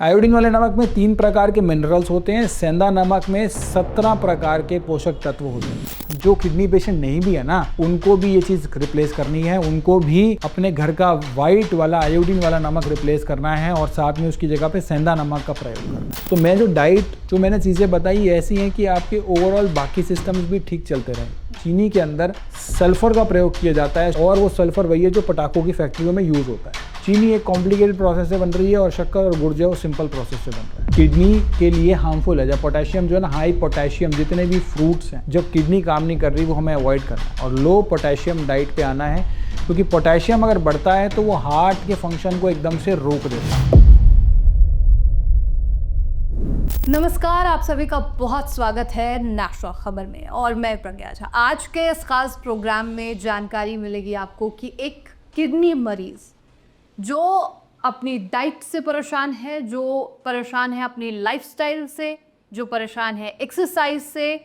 Iodine वाले नमक में 3 प्रकार के मिनरल्स होते हैं। सेंधा नमक में 17 प्रकार के पोषक तत्व होते हैं। जो किडनी पेशेंट नहीं भी है ना, उनको भी ये चीज़ रिप्लेस करनी है। उनको भी अपने घर का वाइट वाला आयोडीन वाला नमक रिप्लेस करना है और साथ में उसकी जगह पे सेंधा नमक का प्रयोग करना है। तो मैं जो मैंने चीज़ें बताई ऐसी हैं कि आपके ओवरऑल बाकी सिस्टम्स भी ठीक चलते रहें। चीनी के अंदर सल्फर का प्रयोग किया जाता है और वो सल्फर वही है जो पटाखों की फैक्ट्रियों में यूज़ होता है। चीनी एक कॉम्प्लिकेटेड प्रोसेस से बन रही है और शक्कर और गुड़ जो है वो सिंपल प्रोसेस से बन रहा है। किडनी के लिए हार्मफुल है। जब पोटेशियम जो है ना, हाई पोटेशियम जितने भी फ्रूट्स हैं, जब किडनी काम नहीं कर रही वो हमें अवॉइड करना है और लो पोटेशियम डाइट पे आना है, क्योंकि पोटेशियम अगर बढ़ता है तो वो हार्ट के फंक्शन को एकदम से रोक देता है। नमस्कार, आप सभी का बहुत स्वागत है नेशनल खबर में और मैं प्रज्ञा झा। आज के इस खास प्रोग्राम में जानकारी मिलेगी आपको कि एक किडनी मरीज जो अपनी डाइट से परेशान है, जो परेशान है अपनी लाइफस्टाइल से, जो परेशान है एक्सरसाइज से,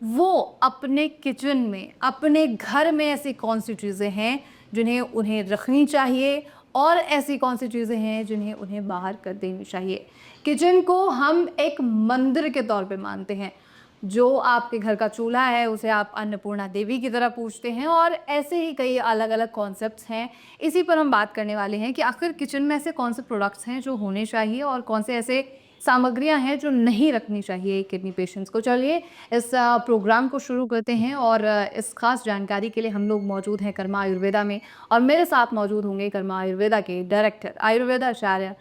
वो अपने किचन में, अपने घर में ऐसी कौन सी चीज़ें हैं जिन्हें उन्हें रखनी चाहिए और ऐसी कौन सी चीज़ें हैं जिन्हें उन्हें बाहर कर देनी चाहिए। किचन को हम एक मंदिर के तौर पे मानते हैं। जो आपके घर का चूल्हा है उसे आप अन्नपूर्णा देवी की तरह पूजते हैं और ऐसे ही कई अलग अलग कॉन्सेप्ट्स हैं। इसी पर हम बात करने वाले हैं कि आखिर किचन में ऐसे कौन से प्रोडक्ट्स हैं जो होने चाहिए और कौन से ऐसे सामग्रियां हैं जो नहीं रखनी चाहिए किडनी पेशेंट्स को। चलिए इस प्रोग्राम को शुरू करते हैं और इस खास जानकारी के लिए हम लोग मौजूद हैं कर्मा आयुर्वेदा में और मेरे साथ मौजूद होंगे कर्मा आयुर्वेदा के डायरेक्टर आयुर्वेदा आचार्य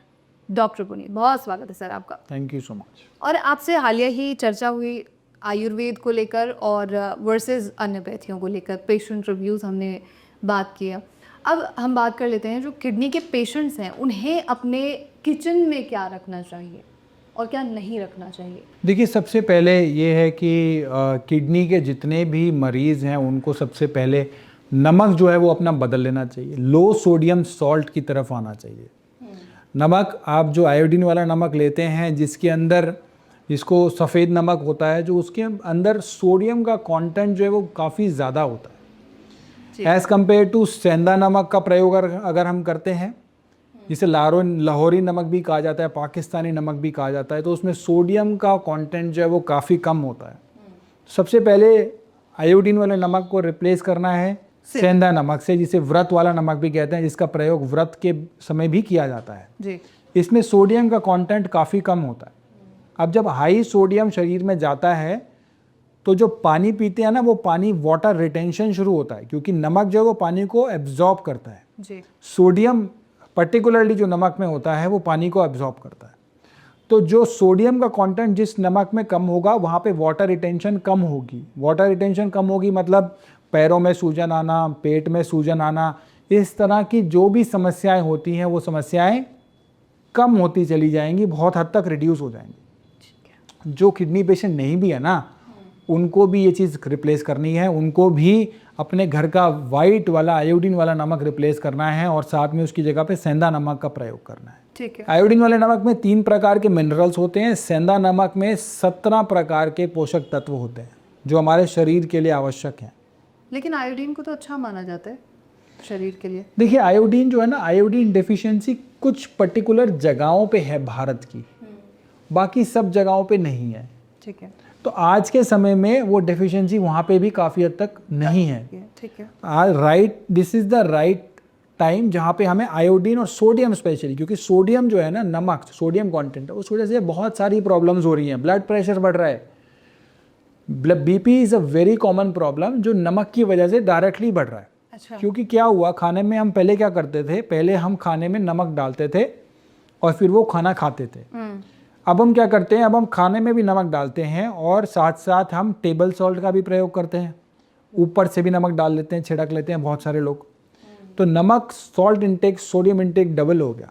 डॉक्टर पुनीत। बहुत स्वागत है सर आपका। Thank you so much. और आपसे हालिया ही चर्चा हुई आयुर्वेद को लेकर और वर्सेस अन्यपैथियों को लेकर, पेशेंट रिव्यूज़ हमने बात किया। अब हम बात कर लेते हैं जो किडनी के पेशेंट्स हैं उन्हें अपने किचन में क्या रखना चाहिए और क्या नहीं रखना चाहिए। देखिए, सबसे पहले ये है कि किडनी के जितने भी मरीज़ हैं उनको सबसे पहले नमक जो है वो अपना बदल लेना चाहिए। लो सोडियम सॉल्ट की तरफ आना चाहिए। नमक, आप जो आयोडीन वाला नमक लेते हैं जिसके अंदर, जिसको सफ़ेद नमक होता है, जो उसके अंदर सोडियम का कंटेंट जो है वो काफ़ी ज़्यादा होता है एज़ कम्पेयर टू सेंधा नमक का प्रयोग अगर हम करते हैं, जिसे लाहौरी नमक भी कहा जाता है, पाकिस्तानी नमक भी कहा जाता है, तो उसमें सोडियम का कंटेंट जो है वो काफ़ी कम होता है। सबसे पहले आयोडीन वाले नमक को रिप्लेस करना है सेंधा नमक से, जिसे व्रत वाला नमक भी कहते हैं, जिसका प्रयोग व्रत के समय भी किया जाता है जी। इसमें सोडियम का कंटेंट काफ़ी कम होता है। अब जब हाई सोडियम शरीर में जाता है तो जो पानी पीते हैं ना, वो पानी वाटर रिटेंशन शुरू होता है, क्योंकि नमक जो है वो पानी को एब्जॉर्ब करता है जी। सोडियम पर्टिकुलरली जो नमक में होता है वो पानी को एब्जॉर्ब करता है। तो जो सोडियम का कंटेंट जिस नमक में कम होगा वहाँ पे वाटर रिटेंशन कम होगी। वाटर रिटेंशन कम होगी मतलब पैरों में सूजन आना, पेट में सूजन आना, इस तरह की जो भी समस्याएं होती हैं वो समस्याएं कम होती चली जाएंगी, बहुत हद तक रिड्यूस हो जाएंगी। जो किडनी पेशेंट नहीं भी है ना, उनको भी ये चीज़ रिप्लेस करनी है। उनको भी अपने घर का वाइट वाला आयोडीन वाला नमक रिप्लेस करना है और साथ में उसकी जगह पे सेंधा नमक का प्रयोग करना है। ठीक है। आयोडीन वाले नमक में 3 प्रकार के मिनरल्स होते हैं। सेंधा नमक में 17 प्रकार के पोषक तत्व होते हैं जो हमारे शरीर के लिए आवश्यक हैं। लेकिन आयोडीन को तो अच्छा माना जाता है शरीर के लिए। देखिए, आयोडीन जो है ना, आयोडीन डेफिशिएंसी कुछ पर्टिकुलर जगहों पे है भारत की, बाकी सब जगहों पे नहीं है। ठीक है। तो आज के समय में वो डेफिशिएंसी वहाँ पे भी काफ़ी हद तक नहीं है। ठीक है। This is the right time जहाँ पे हमें आयोडीन और सोडियम स्पेशली, क्योंकि सोडियम जो है ना, नमक सोडियम कंटेंट है, उस वजह से बहुत सारी प्रॉब्लम्स हो रही हैं। ब्लड प्रेशर बढ़ रहा है, BP is a very common problem जो नमक की वजह से डायरेक्टली बढ़ रहा है। अच्छा। क्योंकि क्या हुआ, खाने में हम पहले क्या करते थे, पहले हम खाने में नमक डालते थे और फिर वो खाना खाते थे। अब हम क्या करते हैं, अब हम खाने में भी नमक डालते हैं और साथ साथ हम टेबल सॉल्ट का भी प्रयोग करते हैं, ऊपर से भी नमक डाल लेते हैं, छिड़क लेते हैं बहुत सारे लोग। तो नमक, salt intake, sodium intake double हो गया।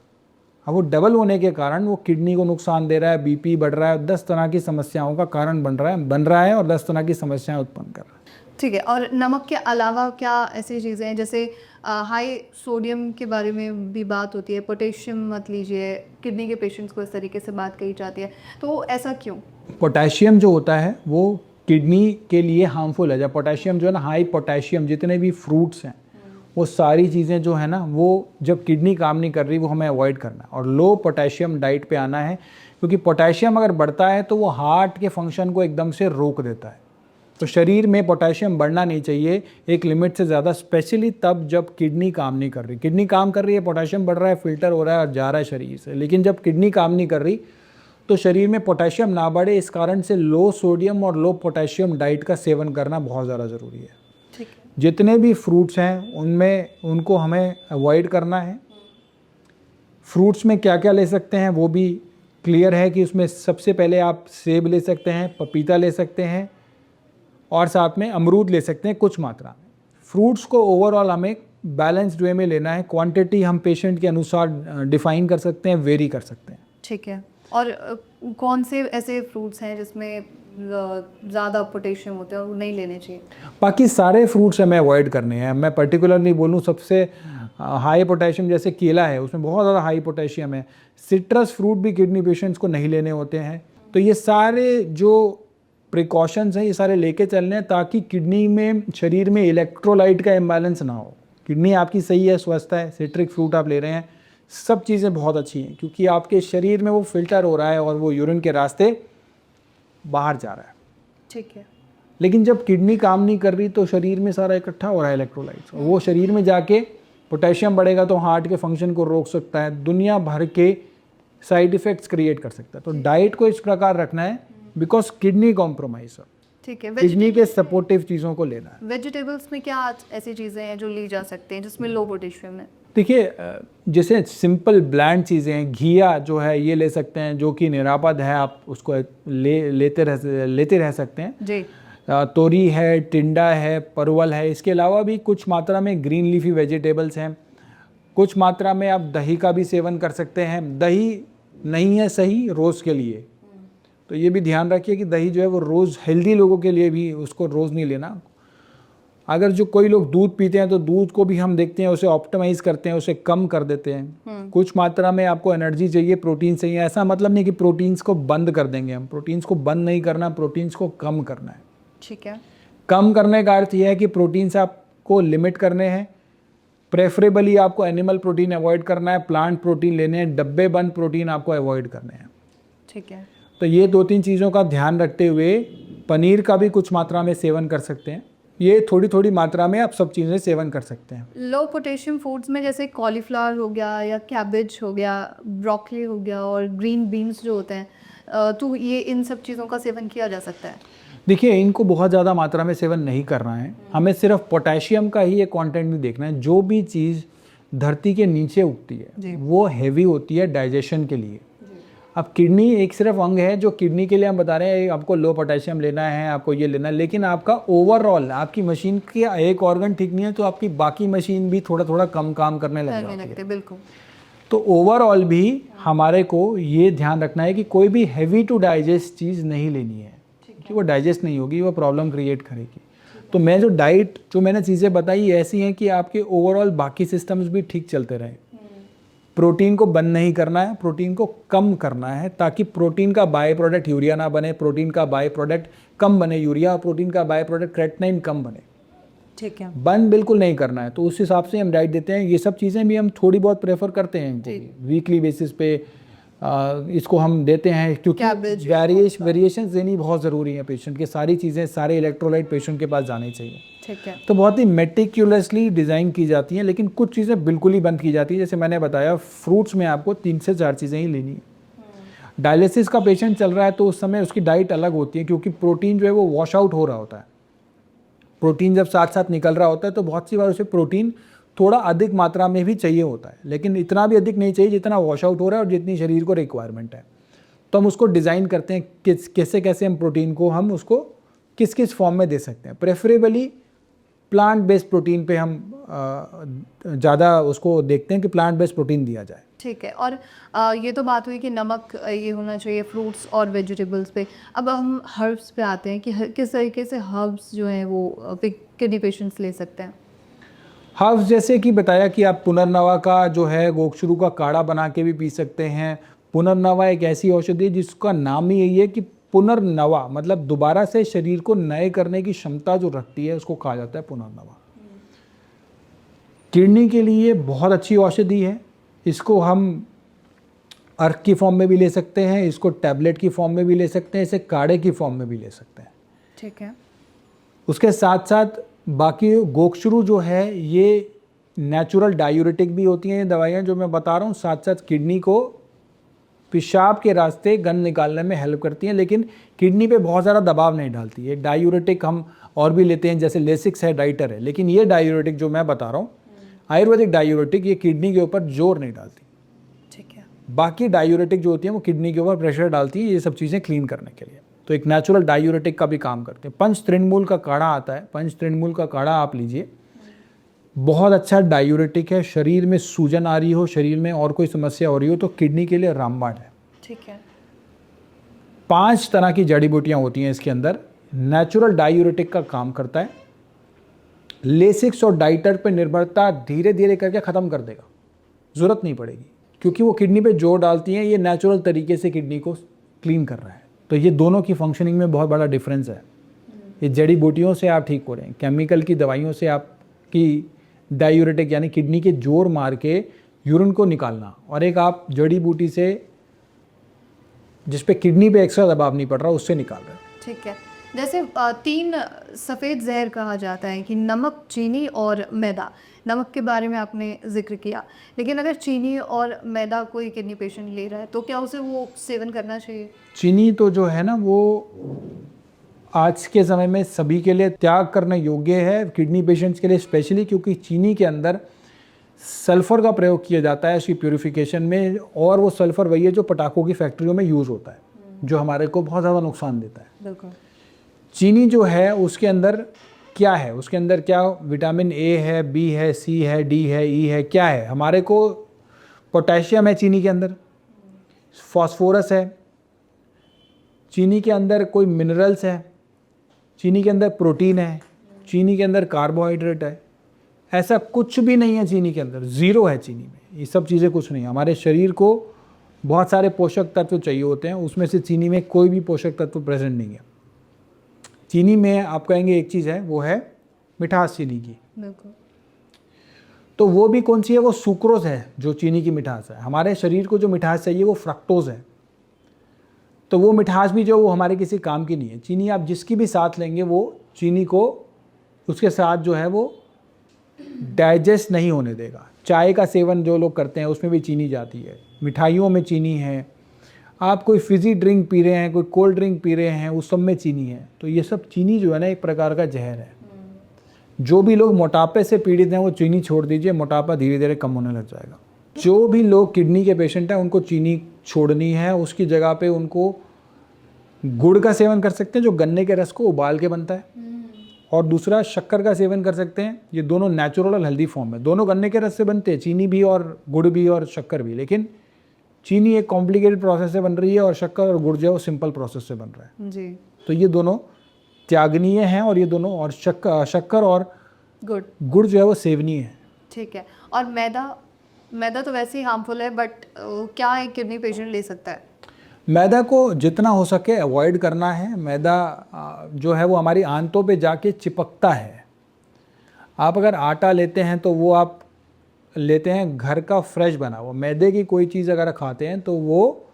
अब वो डबल होने के कारण वो किडनी को नुकसान दे रहा है, बीपी बढ़ रहा है, 10 तरह की समस्याओं का कारण बन रहा है और 10 तरह की समस्याएं उत्पन्न कर रहा है। ठीक है। और नमक के अलावा क्या ऐसी चीज़ें हैं, जैसे हाई सोडियम के बारे में भी बात होती है, पोटेशियम मत लीजिए, किडनी के पेशेंट्स को इस तरीके से बात कही जाती है, तो ऐसा क्यों? पोटेशियम जो होता है वो किडनी के लिए हार्मफुल है। जब पोटेशियम जो है ना, हाई पोटेशियम जितने भी फ्रूट्स हैं वो सारी चीज़ें जो है ना, वो जब किडनी काम नहीं कर रही वो हमें अवॉइड करना है। और लो पोटेशियम डाइट पे आना है, क्योंकि पोटेशियम अगर बढ़ता है तो वो हार्ट के फंक्शन को एकदम से रोक देता है। तो शरीर में पोटेशियम बढ़ना नहीं चाहिए एक लिमिट से ज़्यादा, स्पेशली तब जब किडनी काम नहीं कर रही। किडनी काम कर रही है, पोटेशियम बढ़ रहा है, फिल्टर हो रहा है और जा रहा है शरीर से, लेकिन जब किडनी काम नहीं कर रही तो शरीर में पोटेशियम ना बढ़े। इस कारण से लो सोडियम और लो पोटेशियम डाइट का सेवन करना बहुत ज़्यादा ज़रूरी है। ठीक है। जितने भी फ्रूट्स हैं उनमें उनको हमें अवॉइड करना है। फ्रूट्स में क्या क्या ले सकते हैं वो भी क्लियर है कि उसमें सबसे पहले आप सेब ले सकते हैं, पपीता ले सकते हैं और साथ में अमरूद ले सकते हैं कुछ मात्रा में। फ्रूट्स को ओवरऑल हमें बैलेंस्ड वे में लेना है। क्वांटिटी हम पेशेंट के अनुसार डिफाइन कर सकते हैं, वेरी कर सकते हैं। ठीक है। और कौन से ऐसे फ्रूट्स हैं जिसमें ज़्यादा पोटेशियम होते हैं और वो नहीं लेने चाहिए? बाकी सारे फ्रूट्स हमें अवॉइड करने हैं। मैं पर्टिकुलरली बोलूँ सबसे हाई पोटेशियम जैसे केला है, उसमें बहुत ज़्यादा हाई पोटेशियम है। सिट्रस फ्रूट भी किडनी पेशेंट्स को नहीं लेने होते हैं। तो ये सारे जो प्रिकॉशंस हैं ये सारे लेके चलने हैं ताकि किडनी में, शरीर में इलेक्ट्रोलाइट का इम्बैलेंस ना हो। किडनी आपकी सही है, स्वस्थ है, सिट्रिक फ्रूट आप ले रहे हैं, सब चीज़ें बहुत अच्छी हैं क्योंकि आपके शरीर में वो फिल्टर हो रहा है और वो यूरिन के रास्ते बाहर जा रहा है। ठीक है। लेकिन जब किडनी काम नहीं कर रही तो शरीर में सारा इकट्ठा हो रहा है इलेक्ट्रोलाइट्स, वो शरीर में जाके पोटेशियम बढ़ेगा तो हार्ट के फंक्शन को रोक सकता है, दुनिया भर के साइड इफ़ेक्ट्स क्रिएट कर सकता है। तो डाइट को इस प्रकार रखना है बिकॉज किडनी कॉम्प्रोमाइज है। ठीक है। किडनी के सपोर्टिव चीज़ों को लेना है। वेजिटेबल्स में क्या ऐसी चीज़ें हैं जो ली जा सकते हैं जिसमें लो पोटेशियम है? देखिए, जैसे सिंपल ब्लैंड चीज़ें हैं, घिया जो है ये ले सकते हैं जो कि निरापद है, आप उसको लेते रह सकते हैं जी। तोरी है, टिंडा है, परवल है। इसके अलावा भी कुछ मात्रा में ग्रीन लीफी वेजिटेबल्स हैं। कुछ मात्रा में आप दही का भी सेवन कर सकते हैं। दही नहीं है सही रोज़ के लिए, तो ये भी ध्यान रखिए कि दही जो है वो रोज़ हेल्दी लोगों के लिए भी उसको रोज़ नहीं लेना। अगर जो कोई लोग दूध पीते हैं तो दूध को भी हम देखते हैं उसे ऑप्टिमाइज़ करते हैं, उसे कम कर देते हैं। कुछ मात्रा में आपको एनर्जी चाहिए, प्रोटीन चाहिए। ऐसा मतलब नहीं कि प्रोटीन्स को बंद कर देंगे हम, प्रोटीन्स को बंद नहीं करना, प्रोटीन्स को कम करना है। ठीक है। कम करने का अर्थ यह है कि प्रोटीन्स आपको लिमिट करने हैं। प्रेफरेबली आपको एनिमल प्रोटीन अवॉइड करना है, प्लांट प्रोटीन लेने हैं, डब्बे बंद प्रोटीन आपको अवॉइड करने हैं। ठीक है। तो ये 2-3 चीज़ों का ध्यान रखते हुए पनीर का भी कुछ मात्रा में सेवन कर सकते हैं। ये थोड़ी थोड़ी मात्रा में आप सब चीज़ें सेवन कर सकते हैं। लो पोटेशियम फूड्स में जैसे कॉलीफ्लावर हो गया या कैबेज हो गया, ब्रोकली हो गया और ग्रीन बीन्स जो होते हैं, तो ये इन सब चीज़ों का सेवन किया जा सकता है? देखिए, इनको बहुत ज़्यादा मात्रा में सेवन नहीं करना है। हमें सिर्फ पोटेशियम का ही एक कंटेंट नहीं देखना है। जो भी चीज़ धरती के नीचे उगती है वो हैवी होती है डाइजेशन के लिए। अब किडनी एक सिर्फ अंग है जो किडनी के लिए हम बता रहे हैं आपको लो पोटेशियम लेना है, आपको ये लेना है, लेकिन आपका ओवरऑल आपकी मशीन के एक ऑर्गन ठीक नहीं है तो आपकी बाकी मशीन भी थोड़ा थोड़ा कम काम करने लग जाती है। बिल्कुल। तो ओवरऑल भी हमारे को ये ध्यान रखना है कि कोई भी हैवी टू डाइजेस्ट चीज़ नहीं लेनी है कि वो डाइजेस्ट नहीं होगी, वो प्रॉब्लम क्रिएट करेगी। तो मैं जो डाइट जो मैंने चीज़ें बताई ऐसी हैं कि आपके ओवरऑल बाकी सिस्टम्स भी ठीक चलते रहें। प्रोटीन को बंद नहीं करना है, प्रोटीन को कम करना है ताकि प्रोटीन का बाय प्रोडक्ट यूरिया ना बने, प्रोटीन का बाय प्रोडक्ट कम बने यूरिया, और प्रोटीन का बाय प्रोडक्ट क्रेटिनाइन कम बने। ठीक है। बंद बिल्कुल नहीं करना है। तो उस हिसाब से हम डाइट देते हैं। ये सब चीज़ें भी हम थोड़ी बहुत प्रेफर करते हैं वीकली बेसिस पे। इसको हम देते हैं क्योंकि वेरिएशन देनी बहुत ज़रूरी है पेशेंट के। सारी चीज़ें, सारे इलेक्ट्रोलाइट पेशेंट के पास जाने चाहिए। ठीक है। तो बहुत ही मेटिक्यूलसली डिज़ाइन की जाती हैं, लेकिन कुछ चीज़ें बिल्कुल ही बंद की जाती है। जैसे मैंने बताया, फ्रूट्स में आपको 3 से 4 चीज़ें ही लेनी है। डायलिसिस का पेशेंट चल रहा है तो उस समय उसकी डाइट अलग होती है क्योंकि प्रोटीन जो है वो वॉश आउट हो रहा होता है। प्रोटीन जब साथ साथ निकल रहा होता है तो बहुत सी बार उसे प्रोटीन थोड़ा अधिक मात्रा में भी चाहिए होता है, लेकिन इतना भी अधिक नहीं चाहिए जितना वॉश आउट हो रहा है और जितनी शरीर को रिक्वायरमेंट है। तो हम उसको डिज़ाइन करते हैं कैसे कैसे हम प्रोटीन को हम उसको किस किस फॉर्म में दे सकते हैं। प्रेफरेबली प्लांट बेस्ड प्रोटीन पे हम ज़्यादा उसको देखते हैं कि प्लांट बेस्ड प्रोटीन दिया जाए। ठीक है। और ये तो बात हुई कि नमक ये होना चाहिए फ्रूट्स और वेजिटेबल्स पे। अब हम हर्ब्स पे आते हैं कि किस तरीके से हर्ब्स जो हैं वो किडनी पेशेंट्स ले सकते हैं? हर्ब्स जैसे कि बताया कि आप पुनर्नवा का जो है गोक्षरू का काढ़ा बना के भी पी सकते हैं। पुनर्नवा एक ऐसी औषधि है जिसका नाम ही यही है कि पुनर्नवा, मतलब दोबारा से शरीर को नए करने की क्षमता जो रखती है उसको कहा जाता है पुनर्नवा। किडनी के लिए बहुत अच्छी औषधि है। इसको हम अर्क की फॉर्म में भी ले सकते हैं, इसको टैबलेट की फॉर्म में भी ले सकते हैं, इसे काढ़े की फॉर्म में भी ले सकते हैं। ठीक है। उसके साथ साथ बाकी गोक्षरू जो है ये नेचुरल डायूरेटिक भी होती हैं ये दवाइयाँ जो मैं बता रहा हूँ। साथ साथ किडनी को पेशाब के रास्ते गंद निकालने में हेल्प करती हैं, लेकिन किडनी पे बहुत ज़्यादा दबाव नहीं डालती। एक डायूरेटिक हम और भी लेते हैं, जैसे लेसिक्स है, डाइटर है, लेकिन ये डायूरेटिक जो मैं बता रहा हूँ आयुर्वेदिक डायूरेटिक, ये किडनी के ऊपर जोर नहीं डालती। ठीक है। बाकी डायूरेटिक जो होती हैं वो किडनी के ऊपर प्रेशर डालती है ये सब चीज़ें क्लीन करने के लिए। तो एक नेचुरल डायूरेटिक का भी काम करते हैं। पंच तृणमूल का काढ़ा आता है, पंच तृणमूल का काढ़ा आप लीजिए, बहुत अच्छा डायूरेटिक है। शरीर में सूजन आ रही हो, शरीर में और कोई समस्या हो रही हो तो किडनी के लिए रामबाण है। ठीक है। 5 तरह की जड़ी बूटियाँ होती हैं इसके अंदर। नेचुरल डायूरेटिक का काम करता है। लेसिक्स और डाइटर पे निर्भरता धीरे धीरे करके ख़त्म कर देगा, ज़रूरत नहीं पड़ेगी, क्योंकि वो किडनी पे जोर डालती हैं। ये नेचुरल तरीके से किडनी को क्लीन कर रहा है। तो ये दोनों की फंक्शनिंग में बहुत बड़ा डिफरेंस है। ये जड़ी बूटियों से आप ठीक हो रहे हैं, केमिकल की दवाइयों से आपकी डायूरेटिक यानी किडनी के जोर मार के यूरिन को निकालना, और एक आप जड़ी बूटी से जिस पे किडनी पे एक्स्ट्रा दबाव नहीं पड़ रहा उससे निकाल रहे हैं। ठीक है। जैसे 3 सफ़ेद जहर कहा जाता है कि नमक, चीनी और मैदा। नमक के बारे में आपने जिक्र किया, लेकिन अगर चीनी और मैदा कोई किडनी पेशेंट ले रहा है तो क्या उसे वो सेवन करना चाहिए? चीनी तो जो है ना वो आज के समय में सभी के लिए त्याग करने योग्य है, किडनी पेशेंट्स के लिए स्पेशली, क्योंकि चीनी के अंदर सल्फ़र का प्रयोग किया जाता है इसकी प्यूरिफिकेशन में, और वो सल्फ़र वही है जो पटाखों की फैक्ट्रियों में यूज़ होता है, जो हमारे को बहुत ज़्यादा नुकसान देता है। बिल्कुल। चीनी जो है उसके अंदर क्या है, उसके अंदर क्या विटामिन ए है, बी है, सी है, डी है, ई है, क्या है? हमारे को पोटेशियम है चीनी के अंदर, फास्फोरस है, चीनी के अंदर कोई मिनरल्स है, चीनी के अंदर प्रोटीन है, चीनी के अंदर कार्बोहाइड्रेट है। ऐसा कुछ भी नहीं है चीनी के अंदर, ज़ीरो है चीनी में। ये सब चीज़ें कुछ नहीं है। हमारे शरीर को बहुत सारे पोषक तत्व चाहिए होते हैं, उसमें से चीनी में कोई भी पोषक तत्व प्रेजेंट नहीं है। चीनी में आप कहेंगे एक चीज़ है, वो है मिठास चीनी की। बिल्कुल। तो वो भी कौन सी है? वो सुक्रोज है जो चीनी की मिठास है। हमारे शरीर को जो मिठास चाहिए वो फ्रक्टोज है। तो वो मिठास भी जो वो हमारे किसी काम की नहीं है। चीनी आप जिसकी भी साथ लेंगे वो चीनी को उसके साथ जो है वो डाइजेस्ट नहीं होने देगा। चाय का सेवन जो लोग करते हैं उसमें भी चीनी जाती है, मिठाइयों में चीनी है, आप कोई फिज़ी ड्रिंक पी रहे हैं, कोई कोल्ड ड्रिंक पी रहे हैं, उस सब में चीनी है। तो ये सब चीनी जो है ना एक प्रकार का जहर है। जो भी लोग मोटापे से पीड़ित हैं वो चीनी छोड़ दीजिए, मोटापा धीरे धीरे कम होने लग जाएगा। जो भी लोग किडनी के पेशेंट हैं उनको चीनी छोड़नी है, उसकी जगह पे उनको गुड़ का सेवन कर सकते हैं जो गन्ने के रस को उबाल के बनता है, और दूसरा शक्कर का सेवन कर सकते हैं। ये दोनों नेचुरल और हेल्दी फॉर्म है, दोनों गन्ने के रस से बनते हैं, चीनी भी और गुड़ भी और शक्कर भी। लेकिन चीनी एक कॉम्प्लिकेटेड प्रोसेस से बन रही है और शक्कर और गुड़ जो है वो सिंपल प्रोसेस से बन रहा है जी। तो ये दोनों त्यागनीय हैं, और ये दोनों, और शक्कर और गुड़ जो है वो सेवनीय है। ठीक है। और मैदा तो वैसे ही हार्मफुल है, बट क्या एक किडनी पेशेंट ले सकता है? मैदा को जितना हो सके अवॉइड करना है। मैदा जो है वो हमारी आंतों पे जाके चिपकता है। आप अगर आटा लेते हैं तो वो आप लेते हैं घर का फ्रेश बना हुआ। मैदे की कोई चीज़ अगर खाते हैं तो वो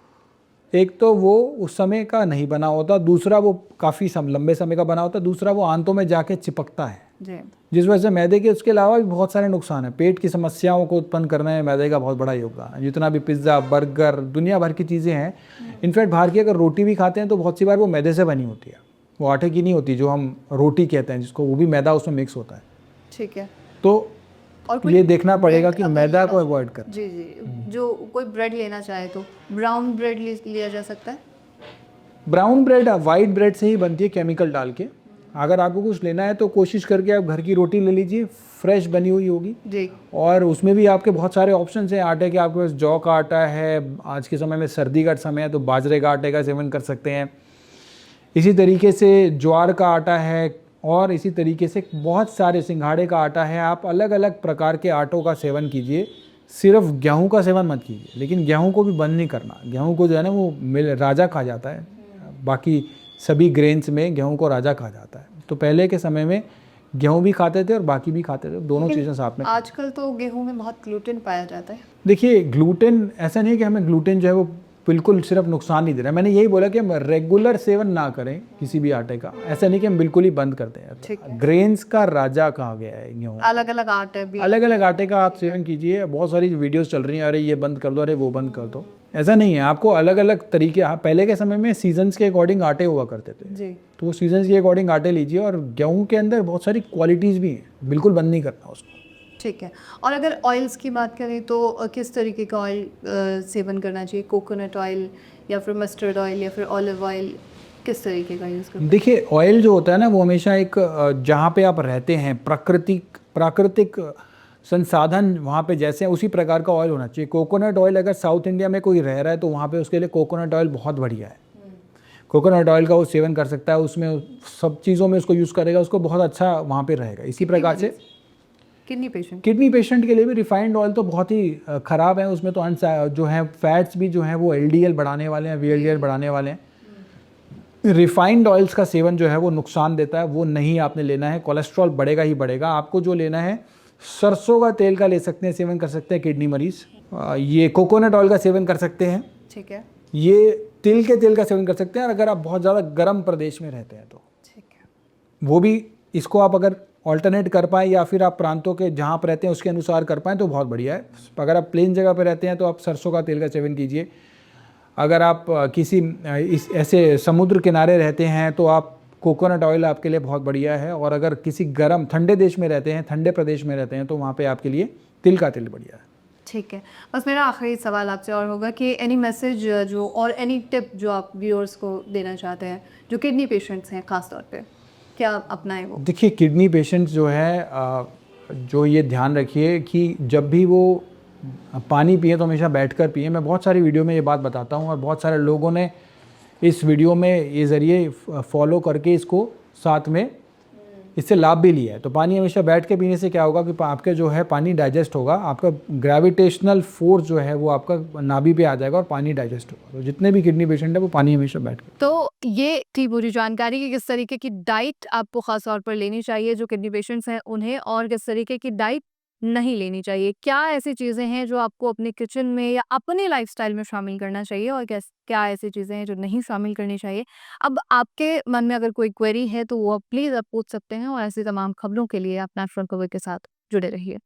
एक तो वो उस समय का नहीं बना होता, दूसरा वो काफ़ी लंबे समय का बना होता, दूसरा वो आंतों में जाके चिपकता है जी। जिस वजह से मैदे के उसके अलावा भी बहुत सारे नुकसान हैं। पेट की समस्याओं को उत्पन्न करने में मैदे का बहुत बड़ा योगदान है। जितना भी पिज़्ज़ा, बर्गर, दुनिया भर की चीज़ें हैं, इनफैक्ट बाहर की अगर रोटी भी खाते हैं तो बहुत सी बार वो मैदे से बनी होती है, वो आटे की नहीं होती जो हम रोटी कहते हैं जिसको, वो भी मैदा उसमें मिक्स होता है। ठीक है। तो और ये देखना पड़ेगा कि मैदा को अवॉइड कर। जी जी। जो कोई ब्रेड लेना चाहे तो ब्राउन ब्रेड लिया जा सकता है? ब्राउन ब्रेड वाइट ब्रेड से ही बनती है केमिकल डाल के। अगर आपको कुछ लेना है तो कोशिश करके आप घर की रोटी ले लीजिए, फ्रेश बनी हुई होगी जी। और उसमें भी आपके बहुत सारे ऑप्शंस हैं आटे के। आपके पास जौ का आटा है, आज के समय में सर्दी का समय है तो बाजरे का आटे का सेवन कर सकते हैं। इसी तरीके से ज्वार का आटा है, और इसी तरीके से बहुत सारे सिंघाड़े का आटा है। आप अलग अलग प्रकार के आटों का सेवन कीजिए, सिर्फ गेहूं का सेवन मत कीजिए। लेकिन गेहूं को भी बंद नहीं करना, गेहूं को जो है ना वो राजा कहा जाता है, बाकी सभी ग्रेन्स में गेहूं को राजा कहा जाता है। तो पहले के समय में गेहूं भी खाते थे और बाकी भी खाते थे, दोनों चीज़ें साथ में। आजकल तो गेहूं में बहुत ग्लूटेन पाया जाता है। देखिए ग्लूटेन, ऐसा नहीं है कि हमें ग्लूटेन जो है वो बिल्कुल सिर्फ नुकसान नहीं दे रहा है। मैंने यही बोला कि हम रेगुलर सेवन ना करें किसी भी आटे का, ऐसा नहीं कि हम बिल्कुल ही बंद करते ठीक हैं। ग्रेन्स का राजा कहा गया है गेहूं। अलग अलग आटे भी, अलग अलग आटे का आप सेवन कीजिए। बहुत सारी वीडियोस चल रही हैं, अरे ये बंद कर दो, अरे वो बंद कर दो। ऐसा नहीं है, आपको अलग अलग तरीके, पहले के समय में सीजन्स के अकॉर्डिंग आटे हुआ करते थे, जी। तो वो सीजन्स के अकॉर्डिंग आटे लीजिए। और गेहूं के अंदर बहुत सारी क्वालिटीज़ भी हैं, बिल्कुल बंद नहीं करना उसको। ठीक है। और अगर ऑयल्स की बात करें तो किस तरीके का ऑयल सेवन करना चाहिए? कोकोनट ऑयल या फिर मस्टर्ड ऑयल या फिर ऑलिव ऑयल, किस तरीके का यूज़ करना? देखिए ऑयल जो होता है ना वो हमेशा एक जहाँ पे आप रहते हैं प्राकृतिक संसाधन वहाँ पे जैसे हैं उसी प्रकार का ऑयल होना चाहिए। कोकोनट ऑयल, अगर साउथ इंडिया में कोई रह रहा है तो वहाँ पे उसके लिए कोकोनट ऑयल बहुत बढ़िया है। कोकोनट ऑयल का वो सेवन कर सकता है, उसमें सब चीज़ों में उसको यूज़ करेगा, उसको बहुत अच्छा वहाँ पे रहेगा। इसी प्रकार से किडनी पेशेंट के लिए भी रिफाइंड ऑयल तो बहुत ही ख़राब है। उसमें तो जो है फैट्स भी जो हैं वो LDL बढ़ाने वाले हैं, VLDL बढ़ाने वाले हैं। रिफाइंड ऑयल्स का सेवन जो है वो नुकसान देता है, वो नहीं आपने लेना है। कोलेस्ट्रॉल बढ़ेगा ही बढ़ेगा। आपको जो लेना है सरसों का तेल का ले सकते हैं, सेवन कर सकते हैं किडनी मरीज़। ये कोकोनट ऑयल का सेवन कर सकते हैं। ठीक है। ये तिल के तेल का सेवन कर सकते हैं अगर आप बहुत ज़्यादा गर्म प्रदेश में रहते हैं तो। ठीक है। वो भी, इसको आप अगर ऑल्टरनेट कर पाएँ या फिर आप प्रांतों के जहाँ पर रहते हैं उसके अनुसार कर पाएँ तो बहुत बढ़िया है। अगर आप प्लेन जगह पर रहते हैं तो आप सरसों का तेल का सेवन कीजिए। अगर आप किसी ऐसे समुद्र किनारे रहते हैं तो आप कोकोनट ऑयल आपके लिए बहुत बढ़िया है। और अगर किसी गर्म ठंडे देश में रहते हैं, ठंडे प्रदेश में रहते हैं तो वहाँ पे आपके लिए तिल का तेल बढ़िया है। ठीक है। बस मेरा आखिरी सवाल आपसे और होगा कि एनी मैसेज जो और एनी टिप जो आप व्यूअर्स को देना चाहते हैं जो किडनी पेशेंट्स हैं ख़ास तौर पे, क्या अपनाएं वो? देखिए किडनी पेशेंट्स जो है जो ये ध्यान रखिए कि जब भी वो पानी पिए तो हमेशा बैठकर पिए। मैं बहुत सारी वीडियो में ये बात बताता हूँ और बहुत सारे लोगों ने इस वीडियो में ये ज़रिए फॉलो करके इसको साथ में इससे लाभ भी लिया है। तो पानी हमेशा बैठ के पीने से क्या होगा कि आपके जो है पानी डाइजेस्ट होगा, आपका ग्रेविटेशनल फोर्स जो है वो आपका नाभि पे आ जाएगा और पानी डाइजेस्ट होगा। तो जितने भी किडनी पेशेंट है वो पानी हमेशा बैठ के। तो ये थी पूरी जानकारी कि किस तरीके की डाइट आपको ख़ास तौर पर लेनी चाहिए जो किडनी पेशेंट्स हैं उन्हें, और किस तरीके की डाइट नहीं लेनी चाहिए। क्या ऐसी चीज़ें हैं जो आपको अपने किचन में या अपने लाइफ़स्टाइल में शामिल करना चाहिए और क्या ऐसी चीज़ें हैं जो नहीं शामिल करनी चाहिए? अब आपके मन में अगर कोई क्वेरी है तो वो प्लीज़ आप पूछ सकते हैं, और ऐसी तमाम खबरों के लिए आप नेशनल खबर के साथ जुड़े रहिए।